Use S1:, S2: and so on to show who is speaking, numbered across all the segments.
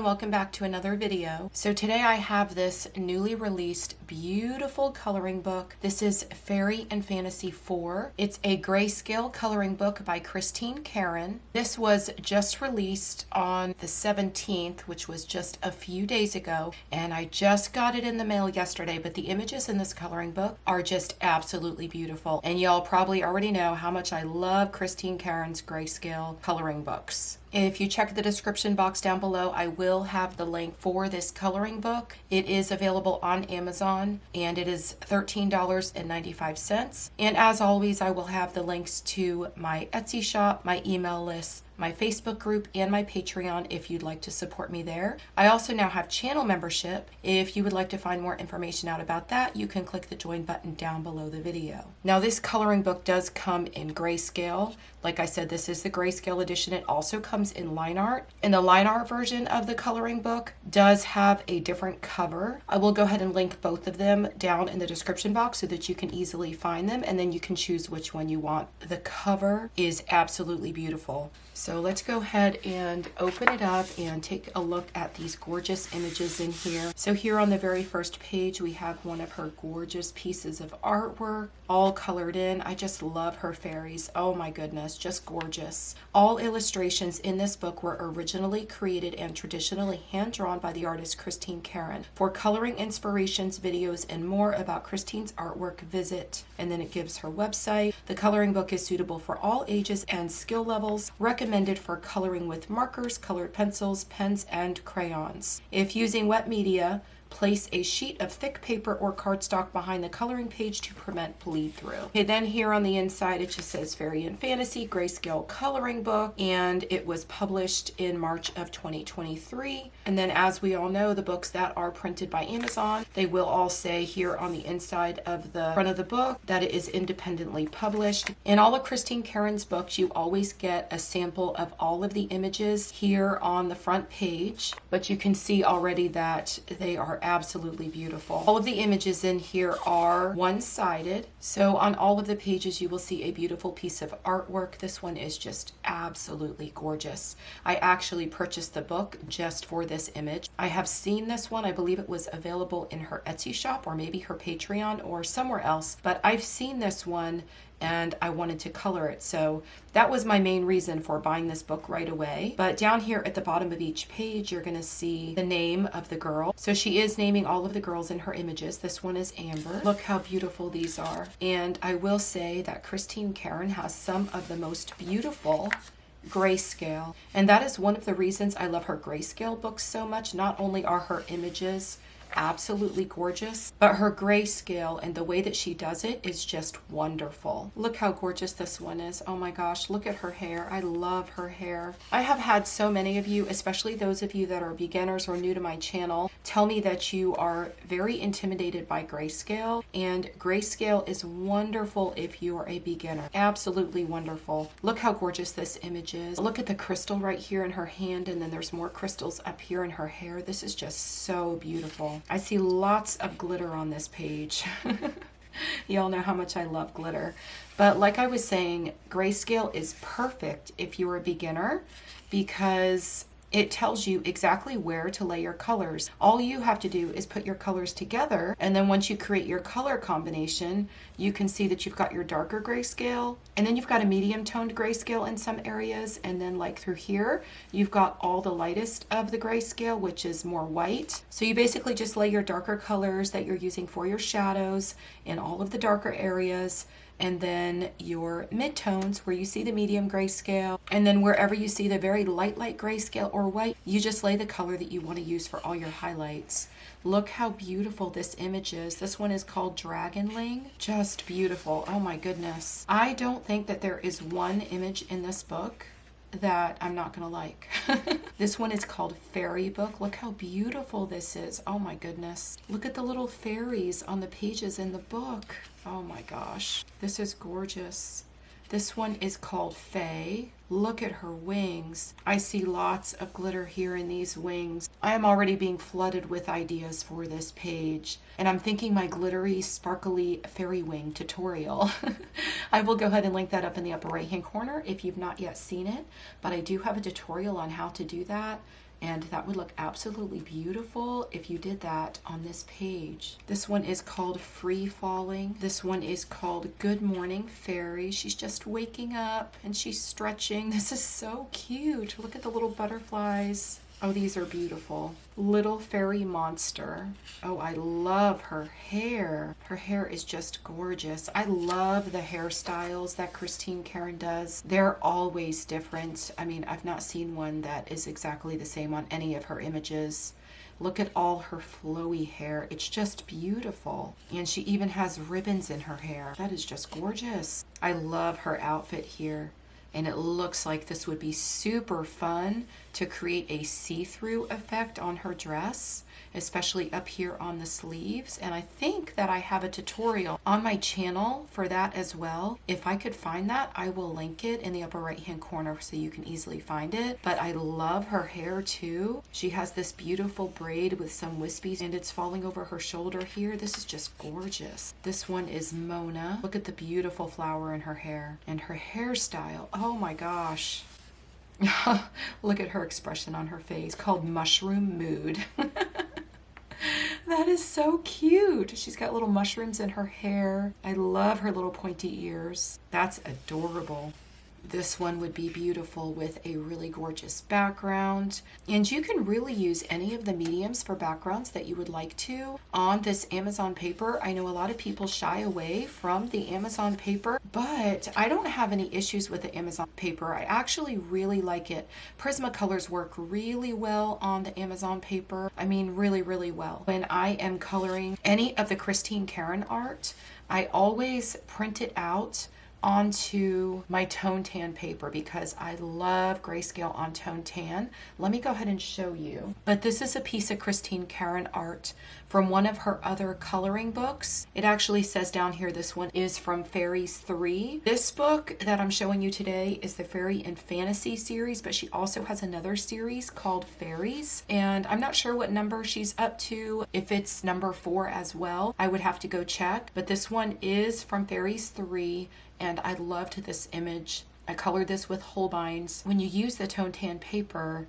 S1: and welcome back to another video. So today I have this newly released beautiful coloring book. This is Fairy and Fantasy 4. It's a grayscale coloring book by Karron. This was just released on the 17th, which was just a few days ago, and I just got it in the mail yesterday, but the images in this coloring book are just absolutely beautiful. And y'all probably already know how much I love Karron's grayscale coloring books. If you check the description box down below, I will have the link for this coloring book. It is available on Amazon and it is $13.95. And as always, I will have the links to my Etsy shop, my email list, my Facebook group, and my Patreon if you'd like to support me there. I also now have channel membership. If you would like to find more information out about that, you can click the join button down below the video. Now this coloring book does come in grayscale. Like I said, this is the grayscale edition. It also comes in line art. And the line art version of the coloring book does have a different cover. I will go ahead and link both of them down in the description box so that you can easily find them, and then you can choose which one you want. The cover is absolutely beautiful. So let's go ahead and open it up and take a look at these gorgeous images in here. So here on the very first page, we have one of her gorgeous pieces of artwork, all colored in. I just love her fairies. Oh my goodness, just gorgeous. All illustrations in this book were originally created and traditionally hand-drawn by the artist Karron. For coloring inspirations, videos, and more about Karron's artwork, visit, and then it gives her website. The coloring book is suitable for all ages and skill levels, recommended for coloring with markers, colored pencils, pens, and crayons. If using wet media, place a sheet of thick paper or cardstock behind the coloring page to prevent bleed through. Okay, then here on the inside it just says Fairy and Fantasy Grayscale Coloring Book, and it was published in March of 2023. And then as we all know, the books that are printed by Amazon, they will all say here on the inside of the front of the book that it is independently published. In all of Karron's books, you always get a sample of all of the images here on the front page, but you can see already that they are absolutely beautiful. All of the images in here are one-sided, so on all of the pages you will see a beautiful piece of artwork. This one is just absolutely gorgeous. I actually purchased the book just for this image. I have seen this one. I believe it was available in her Etsy shop or maybe her Patreon or somewhere else, but I've seen this one and I wanted to color it. So that was my main reason for buying this book right away. But down here at the bottom of each page, you're gonna see the name of the girl. So she is naming all of the girls in her images. This one is Amber. Look how beautiful these are. And I will say that Karron has some of the most beautiful grayscale. And that is one of the reasons I love her grayscale books so much. Not only are her images absolutely gorgeous, but her grayscale and the way that she does it is just wonderful. Look how gorgeous this one is. Oh my gosh, look at her hair. I love her hair. I have had so many of you, especially those of you that are beginners or new to my channel, tell me that you are very intimidated by grayscale, and grayscale is wonderful if you are a beginner. Absolutely wonderful. Look how gorgeous this image is. Look at the crystal right here in her hand, and then there's more crystals up here in her hair. This is just so beautiful. I see lots of glitter on this page. Y'all know how much I love glitter. But like I was saying, grayscale is perfect if you're a beginner because it tells you exactly where to lay your colors. All you have to do is put your colors together, and then once you create your color combination, you can see that you've got your darker grayscale, and then you've got a medium toned grayscale in some areas, and then like through here, you've got all the lightest of the grayscale, which is more white. So you basically just lay your darker colors that you're using for your shadows in all of the darker areas, and then your midtones where you see the medium grayscale, and then wherever you see the very light grayscale or white, you just lay the color that you want to use for all your highlights. Look how beautiful this image is. This one is called Dragonling. Just beautiful. Oh my goodness. I don't think that there is one image in this book that I'm not gonna like. This one is called Fairy Book. Look how beautiful this is. Oh my goodness. Look at the little fairies on the pages in the book. Oh my gosh. This is gorgeous. This one is called Faye. Look at her wings. I see lots of glitter here in these wings. I am already being flooded with ideas for this page, and I'm thinking my glittery, sparkly fairy wing tutorial. I will go ahead and link that up in the upper right hand corner if you've not yet seen it, but I do have a tutorial on how to do that. And that would look absolutely beautiful if you did that on this page. This one is called Free Falling. This one is called Good Morning Fairy. She's just waking up and she's stretching. This is so cute. Look at the little butterflies. Oh, these are beautiful. Little Fairy Monster. Oh, I love her hair. Her hair is just gorgeous. I love the hairstyles that Christine Karron does. They're always different. I mean, I've not seen one that is exactly the same on any of her images. Look at all her flowy hair. It's just beautiful. And she even has ribbons in her hair. That is just gorgeous. I love her outfit here. And it looks like this would be super fun to create a see-through effect on her dress, especially up here on the sleeves. And I think that I have a tutorial on my channel for that as well. If I could find that, I will link it in the upper right hand corner so you can easily find it. But I love her hair too. She has this beautiful braid with some wispies and it's falling over her shoulder here. This is just gorgeous. This one is Mona. Look at the beautiful flower in her hair and her hairstyle. Oh my gosh. Look at her expression on her face, called Mushroom Mood. That is so cute. She's got little mushrooms in her hair. I love her little pointy ears. That's adorable. This one would be beautiful with a really gorgeous background. And you can really use any of the mediums for backgrounds that you would like to on this Amazon paper. I know a lot of people shy away from the Amazon paper, but I don't have any issues with the Amazon paper. I actually really like it. Prismacolors work really well on the Amazon paper. I mean, really, really well. When I am coloring any of the Christine Karron art, I always print it out onto my tone tan paper because I love grayscale on tone tan. Let me go ahead and show you. But this is a piece of Christine Karron art from one of her other coloring books. It actually says down here this one is from Fairies 3. This book that I'm showing you today is the Fairy and Fantasy series, but she also has another series called Fairies. And I'm not sure what number she's up to. If it's number 4 as well, I would have to go check. But this one is from Fairies 3. And I loved this image. I colored this with Holbein's. When you use the tone tan paper,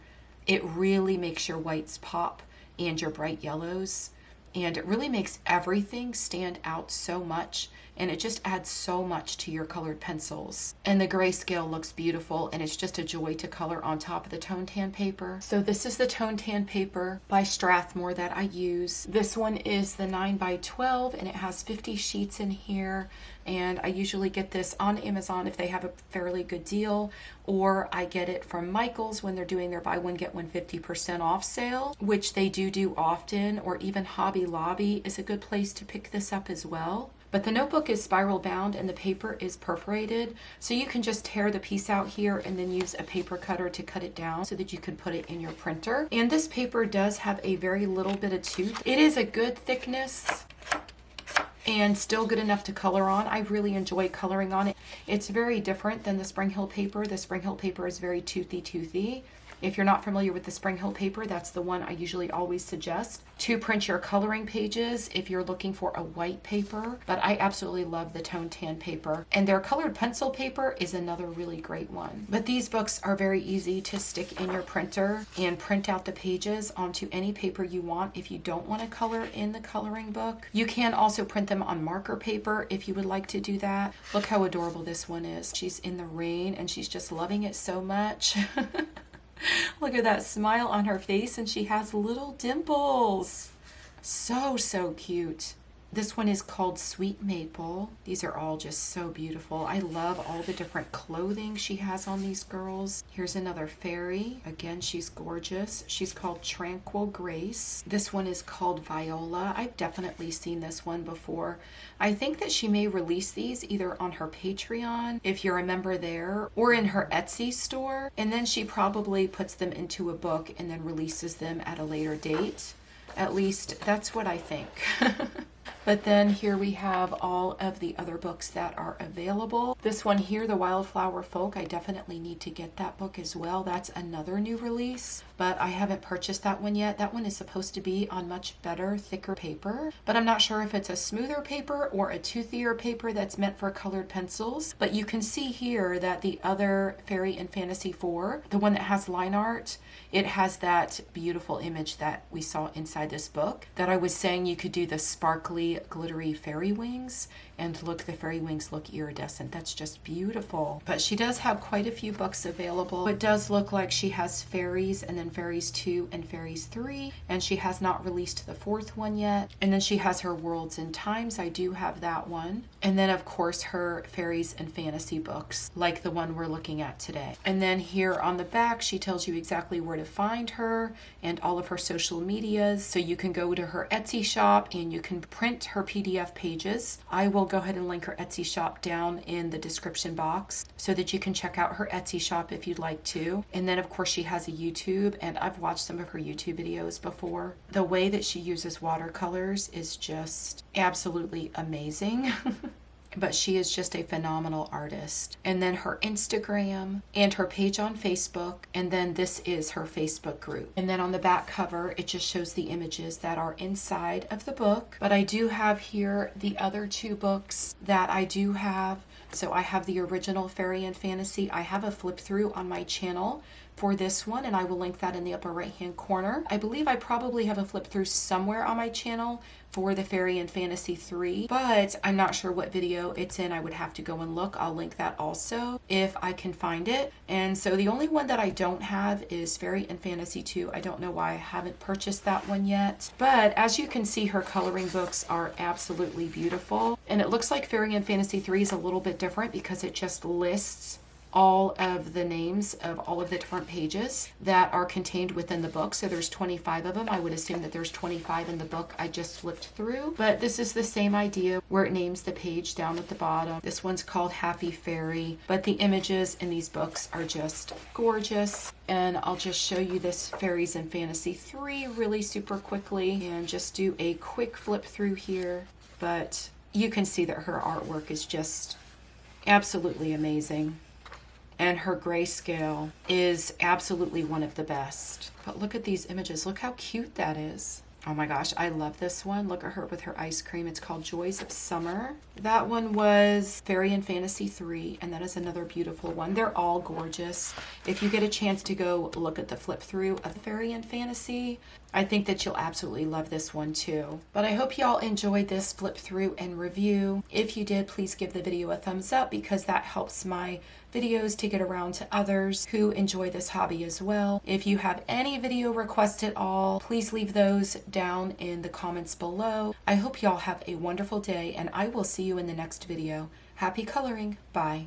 S1: it really makes your whites pop and your bright yellows. And it really makes everything stand out so much. And it just adds so much to your colored pencils. And the grayscale looks beautiful and it's just a joy to color on top of the tone tan paper. So this is the tone tan paper by Strathmore that I use. This one is the 9x12 and it has 50 sheets in here. And I usually get this on Amazon if they have a fairly good deal, or I get it from Michael's when they're doing their buy one get one 50% off sale, which they do often, or even Hobby Lobby is a good place to pick this up as well. But the notebook is spiral bound and the paper is perforated, so you can just tear the piece out here and then use a paper cutter to cut it down so that you can put it in your printer. And this paper does have a very little bit of tooth. It is a good thickness and still good enough to color on. I really enjoy coloring on it. It's very different than the Spring Hill paper. The Spring Hill paper is very toothy. If you're not familiar with the Spring Hill paper, that's the one I usually always suggest to print your coloring pages if you're looking for a white paper. But I absolutely love the tone tan paper. And their colored pencil paper is another really great one. But these books are very easy to stick in your printer and print out the pages onto any paper you want if you don't want to color in the coloring book. You can also print them on marker paper if you would like to do that. Look how adorable this one is. She's in the rain and she's just loving it so much. Look at that smile on her face and she has little dimples. So cute. This one is called Sweet Maple. These are all just so beautiful. I love all the different clothing she has on these girls. Here's another fairy. Again, she's gorgeous. She's called Tranquil Grace. This one is called Viola. I've definitely seen this one before. I think that she may release these either on her Patreon, if you're a member there, or in her Etsy store. And then she probably puts them into a book and then releases them at a later date. At least that's what I think. But then here we have all of the other books that are available. This one here, The Wildflower Folk, I definitely need to get that book as well. That's another new release, but I haven't purchased that one yet. That one is supposed to be on much better, thicker paper, but I'm not sure if it's a smoother paper or a toothier paper that's meant for colored pencils. But you can see here that the other Fairy and Fantasy 4, the one that has line art, it has that beautiful image that we saw inside this book that I was saying you could do the sparkly, glittery fairy wings. And look, the fairy wings look iridescent. That's just beautiful. But she does have quite a few books available. It does look like she has Fairies and then Fairies 2 and Fairies 3. And she has not released the 4th one yet. And then she has her Worlds and Times. I do have that one. And then of course her Fairies and Fantasy books, like the one we're looking at today. And then here on the back, she tells you exactly where to find her and all of her social medias. So you can go to her Etsy shop and you can print her PDF pages. I will go ahead and link her Etsy shop down in the description box so that you can check out her Etsy shop if you'd like to. And then of course she has a YouTube, and I've watched some of her YouTube videos before. The way that she uses watercolors is just absolutely amazing. But she is just a phenomenal artist. And then her Instagram and her page on Facebook, and then this is her Facebook group. And then on the back cover, it just shows the images that are inside of the book. But I do have here the other 2 books that I do have. So I have the original Fairy and Fantasy. I have a flip through on my channel for this one, and I will link that in the upper right hand corner. I believe I probably have a flip through somewhere on my channel for the Fairy and Fantasy 3, but I'm not sure what video it's in. I would have to go and look. I'll link that also if I can find it. And so the only one that I don't have is Fairy and Fantasy 2. I don't know why I haven't purchased that one yet, but as you can see, her coloring books are absolutely beautiful. And it looks like Fairy and Fantasy 3 is a little bit different because it just lists all of the names of all of the different pages that are contained within the book. So there's 25 of them. I would assume that there's 25 in the book I just flipped through, but this is the same idea where it names the page down at the bottom. This one's called Happy Fairy, but the images in these books are just gorgeous. And I'll just show you this Fairies and Fantasy 3 really super quickly and just do a quick flip through here. But you can see that her artwork is just absolutely amazing. And her grayscale is absolutely one of the best. But look at these images. Look how cute that is. Oh my gosh, I love this one. Look at her with her ice cream. It's called Joys of Summer. That one was Fairy and Fantasy 3, and that is another beautiful one. They're all gorgeous. If you get a chance to go look at the flip through of Fairy and Fantasy, I think that you'll absolutely love this one too. But I hope y'all enjoyed this flip through and review. If you did, please give the video a thumbs up because that helps my videos to get around to others who enjoy this hobby as well. If you have any video requests at all, please leave those down in the comments below. I hope y'all have a wonderful day, and I will see you in the next video. Happy coloring. Bye.